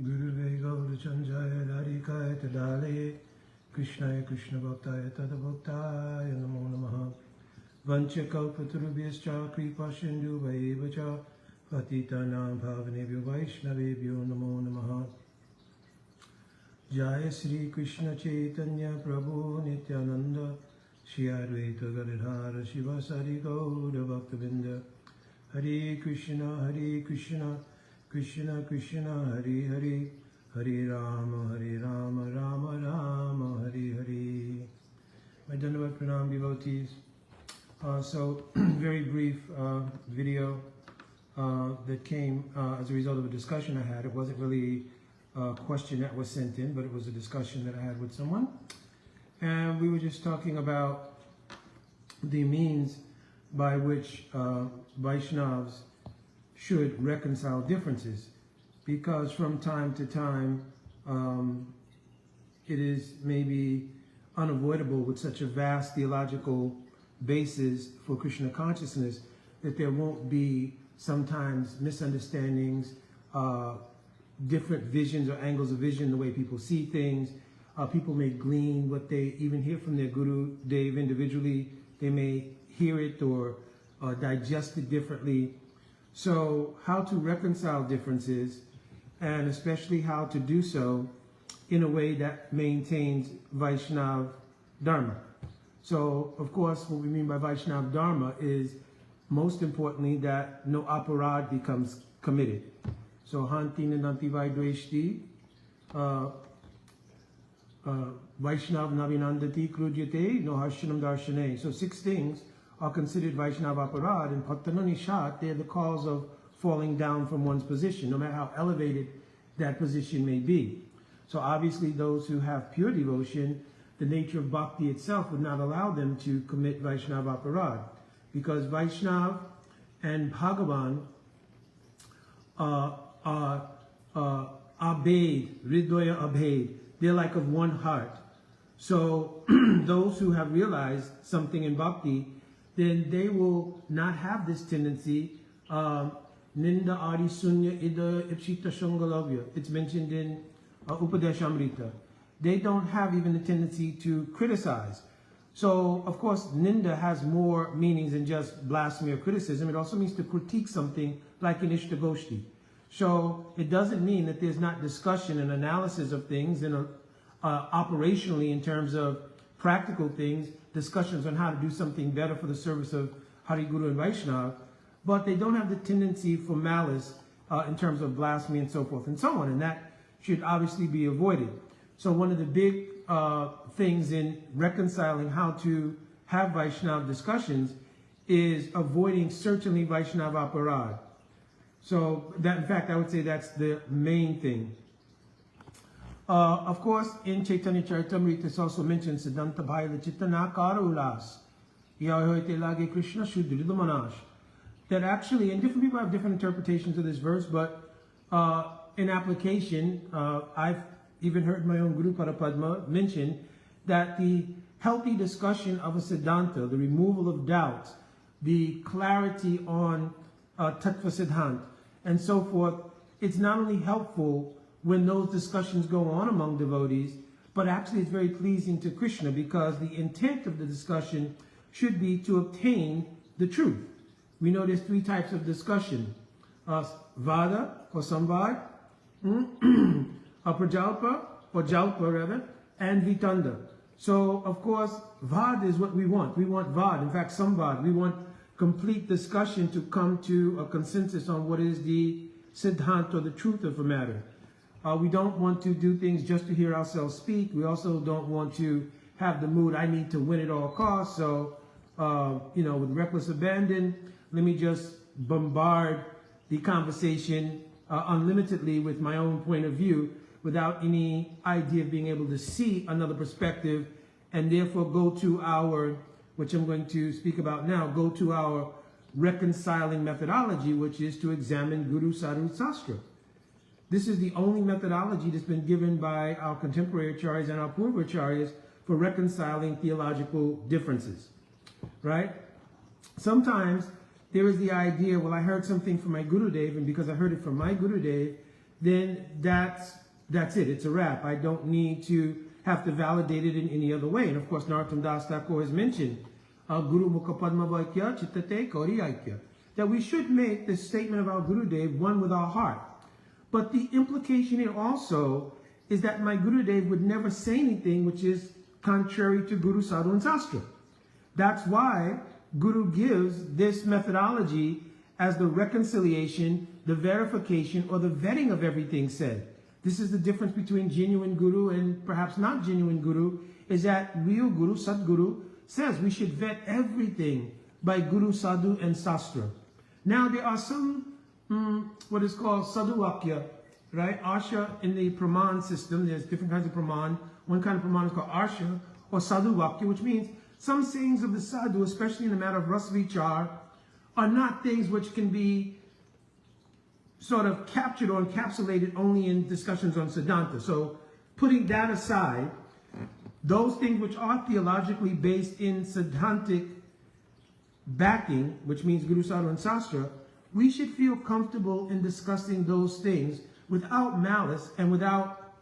Guruve Gaura Chanjaya Radhikaya Tadale Krishnaya Krishna Bhaktaya Tadabhaktaya Namo Namaha Vanchakalpatarubhyascha Kripa Sindhu Vaevacha Patitanam Bhavanebhyo Vaishnavebhyo Namo Namaha Jaya Sri Krishna Chaitanya Prabhu Nityananda Shri Advaita Gadadhara Shiva Sari Gaura Bhaktavinda Hare Krishna Krishna Krishna Hare Hare Hare Rama Rama Rama Hare Hare. My Dandavat Pranam devotees. So very brief video that came as a result of a discussion I had. It wasn't really a question that was sent in, but it was a discussion that I had with someone. And we were just talking about the means by which Vaishnavas should reconcile differences, because from time to time it is maybe unavoidable with such a vast theological basis for Krishna consciousness that there won't be sometimes misunderstandings, different visions or angles of vision, the way people see things. People may glean what they even hear from their Guru Dev individually. They may hear it or digest it differently. So how to reconcile differences, and especially how to do so in a way that maintains Vaishnava Dharma. So, of course, what we mean by Vaishnava Dharma is, most importantly, that no aparad becomes committed. So, Hanti Nanti Vaidveshti, Vaishnav Navinandati Krujyate, no Harshanam Darshane. So 6 things are considered Vaishnava aparad, and Pattananishat, they're the cause of falling down from one's position, no matter how elevated that position may be. So obviously those who have pure devotion, the nature of bhakti itself would not allow them to commit Vaishnava aparad, because Vaishnav and Bhagavan are abhed, Hridaya abhed. They're like of one heart. So those who have realized something in bhakti, then they will not have this tendency, Ninda Adi Sunya Ida Ipshita Shangalavya. It's mentioned in Upadeshamrita. They don't have even the tendency to criticize. So, of course, Ninda has more meanings than just blasphemy or criticism. It also means to critique something like in Ishtagoshti. So, it doesn't mean that there's not discussion and analysis of things, and operationally in terms of practical things, discussions on how to do something better for the service of Hari Guru and Vaishnava, but they don't have the tendency for malice in terms of blasphemy and so forth and so on, and that should obviously be avoided. So one of the big things in reconciling how to have Vaishnava discussions is avoiding certainly Vaishnava aparad. So that, in fact, I would say that's the main thing. Of course, in Chaitanya Charitamrita, it's also mentioned Siddhanta Bhaila Chittana Kara Ulas Yahoite Lage Krishna Shuddhida Manash. That actually, and different people have different interpretations of this verse, but in application, I've even heard my own Guru Parapadma mention that the healthy discussion of a Siddhanta, the removal of doubts, the clarity on Tattva Siddhant, and so forth, it's not only helpful when those discussions go on among devotees, but actually it's very pleasing to Krishna, because the intent of the discussion should be to obtain the truth. We know there's 3 types of discussion: Vada or Samvad, Prajalpa or Jalpa rather, and Vitanda. So of course, Vad is what we want. We want Vad, in fact Samvad. We want complete discussion to come to a consensus on what is the Siddhant or the truth of a matter. We don't want to do things just to hear ourselves speak. We also don't want to have the mood, I need to win at all costs. So, with reckless abandon, let me just bombard the conversation unlimitedly with my own point of view, without any idea of being able to see another perspective, and therefore go to our, which I'm going to speak about now, go to our reconciling methodology, which is to examine Guru Sadhu Sastra. This is the only methodology that's been given by our contemporary acharyas and our purva acharyas for reconciling theological differences, right? Sometimes there is the idea, well, I heard something from my Gurudev, and because I heard it from my Gurudev, then that's it. It's a wrap. I don't need to have to validate it in any other way. And of course, Narottam Das Thakur has mentioned Guru Mukha Padma Vaikya Chittate Kauri Aikya, that we should make this statement about Gurudev one with our heart. But the implication here also is that my Gurudev would never say anything which is contrary to Guru, Sadhu, and Sastra. That's why Guru gives this methodology as the reconciliation, the verification, or the vetting of everything said. This is the difference between genuine Guru and perhaps not genuine Guru, is that real Guru, Sadguru, says we should vet everything by Guru, Sadhu, and Sastra. Now there are some, what is called Sadhu Vakya, right? Arsha in the Praman system, there's different kinds of Praman. One kind of Praman is called Arsha, or Sadhu Vakya, which means some sayings of the Sadhu, especially in the matter of Ras Vichar, are not things which can be sort of captured or encapsulated only in discussions on Siddhanta. So putting that aside, those things which are theologically based in Siddhantic backing, which means Guru, Sadhu, and Sastra, we should feel comfortable in discussing those things without malice and without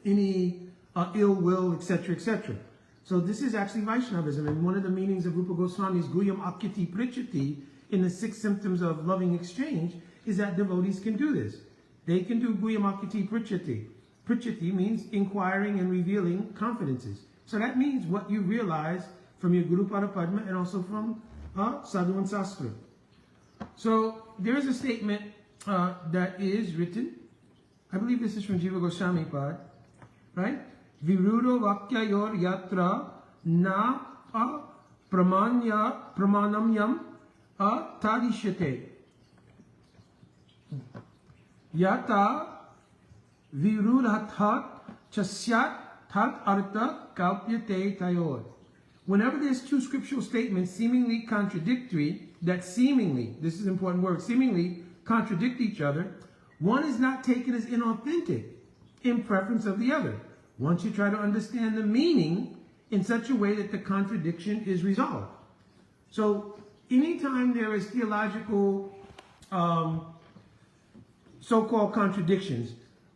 any ill will, etc., etc. So this is actually Vaishnavism, and one of the meanings of Rupa Goswami's Guyam Akyati Prichati in the 6 symptoms of loving exchange is that devotees can do this. They can do Guyam Akyati Prichati. Prichati means inquiring and revealing confidences. So that means what you realize from your Guru Pada Padma and also from Sadhu and Sastra. So there is a statement that is written, I believe this is from Jiva Goswami Pad, right? Virudo Vakyayor Yatra Na Pramanamyam Tadishyate Yata Virudhathat Chasyat Tat Artha Kalpyate Tayor. Whenever there's two scriptural statements seemingly contradictory, that seemingly, this is an important word, seemingly contradict each other, one is not taken as inauthentic in preference of the other. One should try to understand the meaning in such a way that the contradiction is resolved. So anytime there is theological so-called contradictions,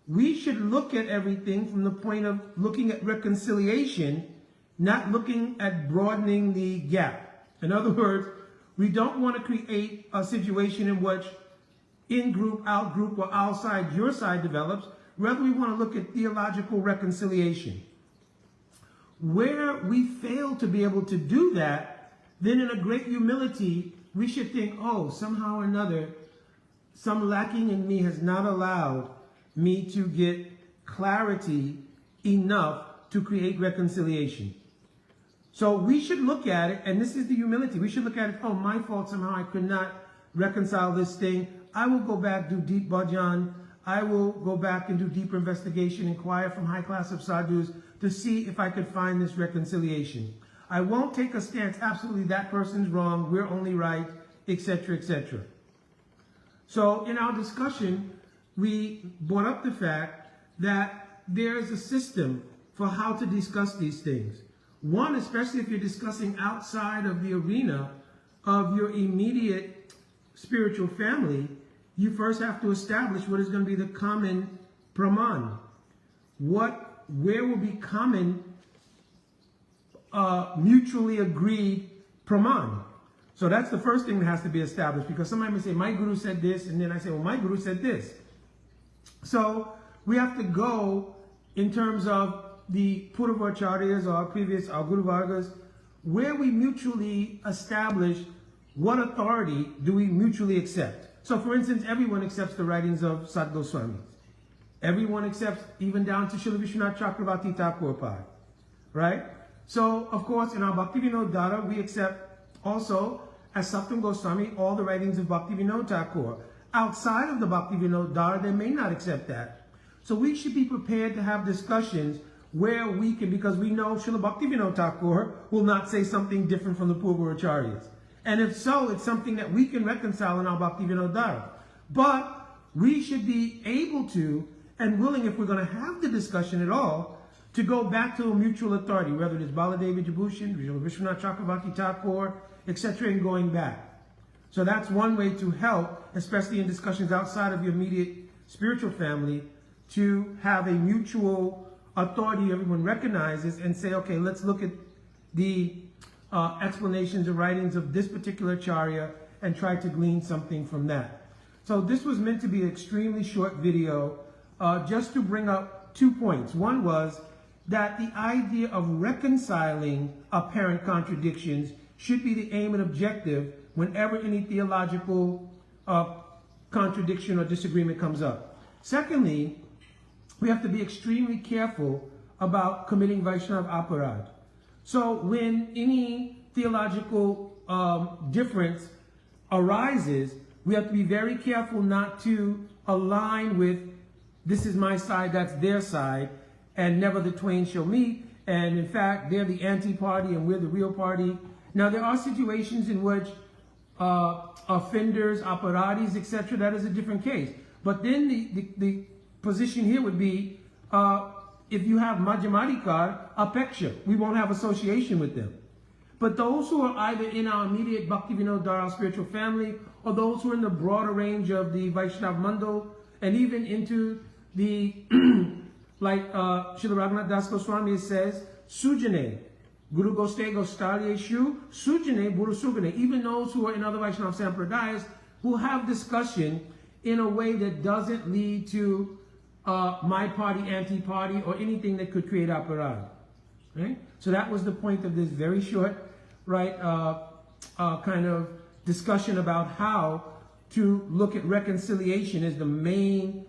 we should look at everything from the point of looking at reconciliation, not looking at broadening the gap. In other words, we don't want to create a situation in which in-group, out-group, or outside your side develops. Rather, we want to look at theological reconciliation. Where we fail to be able to do that, then in a great humility, we should think, oh, somehow or another, some lacking in me has not allowed me to get clarity enough to create reconciliation. So we should look at it, and this is the humility. We should look at it, oh, my fault, somehow I could not reconcile this thing. I will go back, do deep bhajan. I will go back and do deeper investigation, inquire from high class of sadhus to see if I could find this reconciliation. I won't take a stance, absolutely that person's wrong, we're only right, etc., etc. So in our discussion, we brought up the fact that there is a system for how to discuss these things. One, especially if you're discussing outside of the arena of your immediate spiritual family, you first have to establish what is going to be the common praman. Where will be common, mutually agreed praman. So that's the first thing that has to be established, because somebody may say, my guru said this, and then I say, well, my guru said this. So we have to go in terms of the Puravacharyas or our Guru Vargas, where we mutually establish what authority do we mutually accept. So for instance, everyone accepts the writings of Sat Goswami. Everyone accepts, even down to Srila Vishwanath Chakravarti Thakur Pad, right? So of course, in our Bhaktivinoda Dhara, we accept also, as Saptam Goswami, all the writings of Bhaktivinoda Thakur. Outside of the Bhaktivinoda Dhara, they may not accept that. So we should be prepared to have discussions where we can, because we know Srila Bhaktivinoda Thakur will not say something different from the Purvaracharyas. And if so, it's something that we can reconcile in our Bhaktivinoda Dhara. But we should be able to, and willing, if we're going to have the discussion at all, to go back to a mutual authority, whether it is Baladevi Jabushin, Vishwanath Chakravarti Thakur, etc., and going back. So that's one way to help, especially in discussions outside of your immediate spiritual family to have a mutual authority everyone recognizes and say, okay, let's look at the explanations and writings of this particular charya and try to glean something from that. So this was meant to be an extremely short video just to bring up 2 points. One was that the idea of reconciling apparent contradictions should be the aim and objective whenever any theological contradiction or disagreement comes up. Secondly, we have to be extremely careful about committing Vaishnava aparad. So when any theological difference arises, we have to be very careful not to align with this is my side, that's their side, and never the twain shall meet. And in fact, they're the anti-party and we're the real party. Now, there are situations in which offenders, aparadis, etc., that is a different case. But then the position here would be, if you have Majjamadikar, apeksha, we won't have association with them. But those who are either in our immediate Bhaktivinoda Dhara spiritual family, or those who are in the broader range of the Vaishnava Mandal, and even into the, like Srila Raghunath Das Goswami says, Sujane, Guru Goste Gostalye Shu, Sujane, Guru Sugane, even those who are in other Vaishnava Sampradayas who have discussion in a way that doesn't lead to my party, anti-party, or anything that could create aparad. Right? So that was the point of this very short, right, kind of discussion about how to look at reconciliation as the main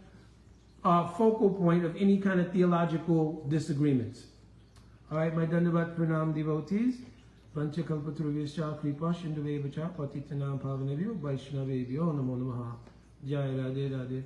focal point of any kind of theological disagreements. All right, my Dandavat Pranam devotees. Panchakalpatruvescha kripa shinduvevacha patitanam pavanebhyo Vaishnavebhyo namo namaha. Jai Radhe Radhe.